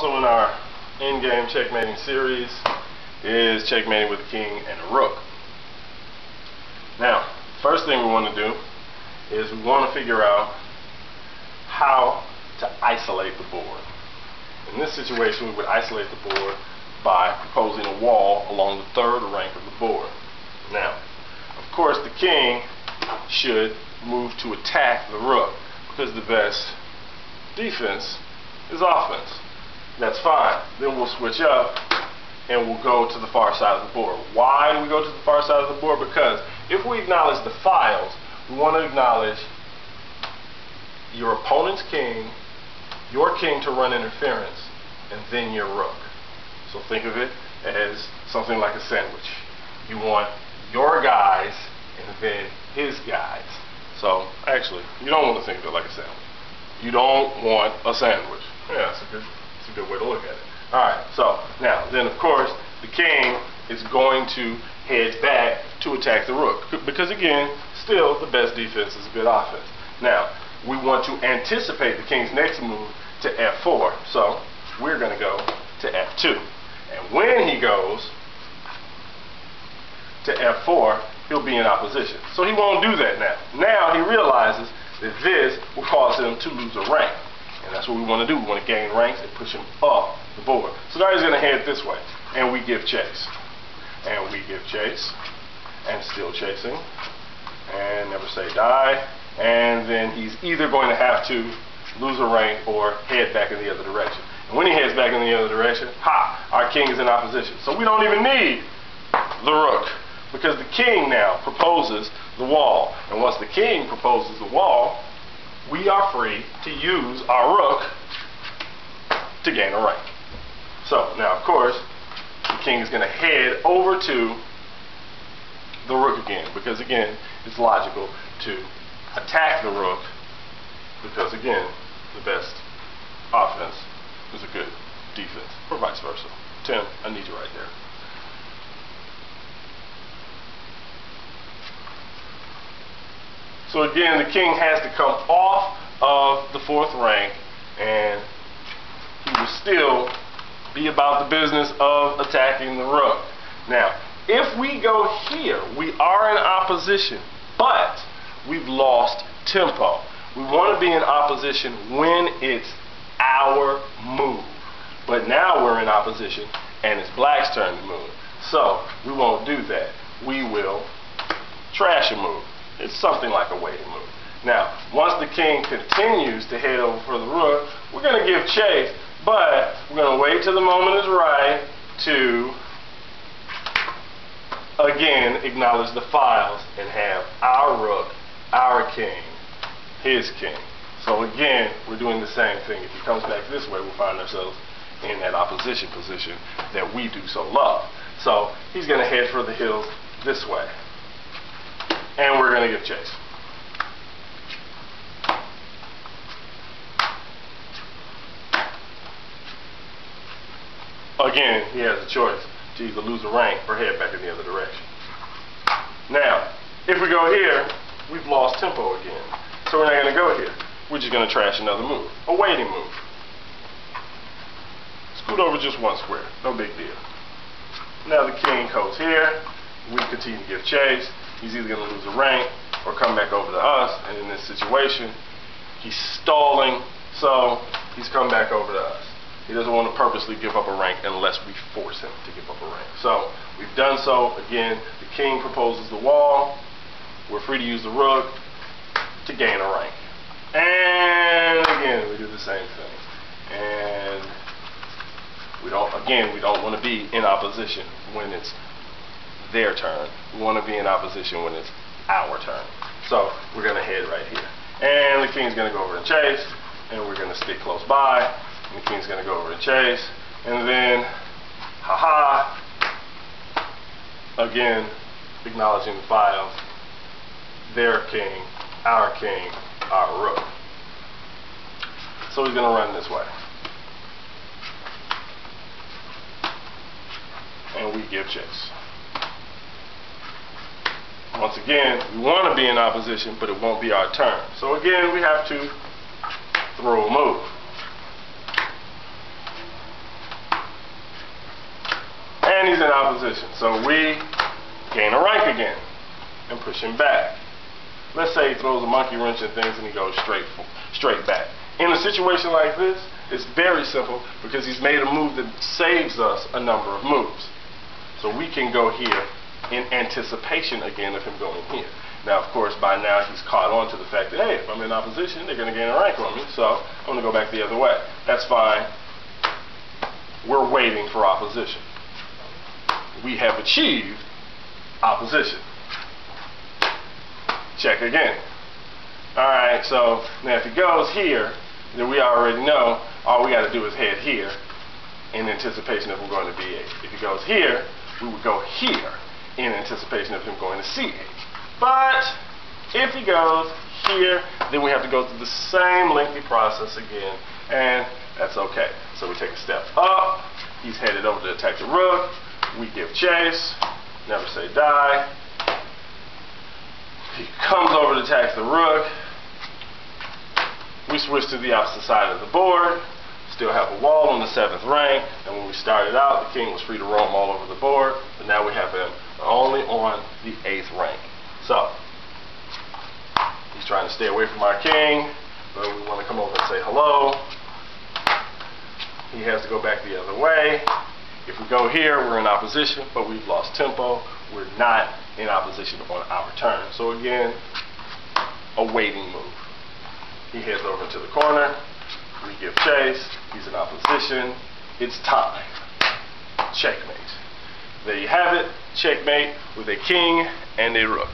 also in our in-game checkmating series is checkmating with a king and a rook. Now, first thing we want to do is we want to figure out how to isolate the board. In this situation, we would isolate the board by proposing a wall along the third rank of the board. Now, of course, the king should move to attack the rook because the best defense is offense. That's fine. Then we'll switch up and we'll go to the far side of the board. Why do we go to the far side of the board? Because if we acknowledge the files, we want to acknowledge your opponent's king, your king to run interference, and then your rook. So think of it as something like a sandwich. You want your guys and then his guys. So actually, you don't want to think of it like a sandwich. You don't want a sandwich. Yeah, that's a good way to look at it. Alright, so now then of course the king is going to head back to attack the rook. Because again, still the best defense is good offense. Now, we want to anticipate the king's next move to f4. So we're going to go to f2. And when he goes to f4, he'll be in opposition. So he won't do that now. Now he realizes that this will cause him to lose a rank. And that's what we want to do. We want to gain ranks and push him up the board. So now he's going to head this way. And we give chase. And we give chase. And still chasing. And never say die. And then he's either going to have to lose a rank or head back in the other direction. And when he heads back in the other direction, our king is in opposition. So we don't even need the rook, because the king now proposes the wall. And once the king proposes the wall, we are free to use our rook to gain a rank. So now, of course, the king is going to head over to the rook again, because again, it's logical to attack the rook, because again, the best offense is a good defense, or vice versa. Tim, I need you right there. So again, the king has to come off of the fourth rank, and he will still be about the business of attacking the rook. Now, if we go here, we are in opposition, but we've lost tempo. We want to be in opposition when it's our move. But now we're in opposition, and it's black's turn to move. So we won't do that. We will trash a move. It's something like a waiting move. Now, once the king continues to head over for the rook, we're going to give chase, but we're going to wait till the moment is right to, again, acknowledge the files and have our rook, our king, his king. So again, we're doing the same thing. If he comes back this way, we'll find ourselves in that opposition position that we do so love. So he's going to head for the hills this way. And we're going to give chase. Again, he has a choice to either lose a rank or head back in the other direction. Now, if we go here, we've lost tempo again. So we're not going to go here. We're just going to trash another move, a waiting move. Scoot over just one square, no big deal. Now the king goes here. We continue to give chase. He's either going to lose a rank or come back over to us. And in this situation, he's stalling, so he's come back over to us. He doesn't want to purposely give up a rank unless we force him to give up a rank. So we've done so. Again, the king proposes the wall. We're free to use the rook to gain a rank. And again, we do the same thing. And we don't want to be in opposition when it's their turn. We want to be in opposition when it's our turn. So we're going to head right here. And the king's going to go over and chase. And we're going to stick close by. And the king's going to go over and chase. And then, again, acknowledging the files. Their king, our rook. So he's going to run this way. And we give chase. Once again, we want to be in opposition, but it won't be our turn. So again, we have to throw a move. opposition. So we gain a rank again and push him back. Let's say he throws a monkey wrench and things and he goes straight back. In a situation like this, it's very simple because he's made a move that saves us a number of moves. So we can go here in anticipation again of him going here. Now, of course, by now he's caught on to the fact that, hey, if I'm in opposition, they're going to gain a rank on me, so I'm going to go back the other way. That's fine. We're waiting for opposition. We have achieved opposition. Check again. Alright, so now if he goes here, then we already know all we got to do is head here in anticipation of him going to B8. If he goes here, we would go here in anticipation of him going to C8. But if he goes here, then we have to go through the same lengthy process again, and that's okay. So we take a step up. He's headed over to attack the rook. We give chase. Never say die. He comes over to attack the rook. We switch to the opposite side of the board. Still have a wall on the 7th rank, and when we started out, the king was free to roam all over the board, but now we have him only on the 8th rank. So, he's trying to stay away from our king, but we want to come over and say hello. He has to go back the other way. If we go here, we're in opposition, but we've lost tempo. We're not in opposition on our turn. So again, a waiting move. He heads over to the corner. We give chase. He's in opposition. It's time. Checkmate. There you have it. Checkmate with a king and a rook.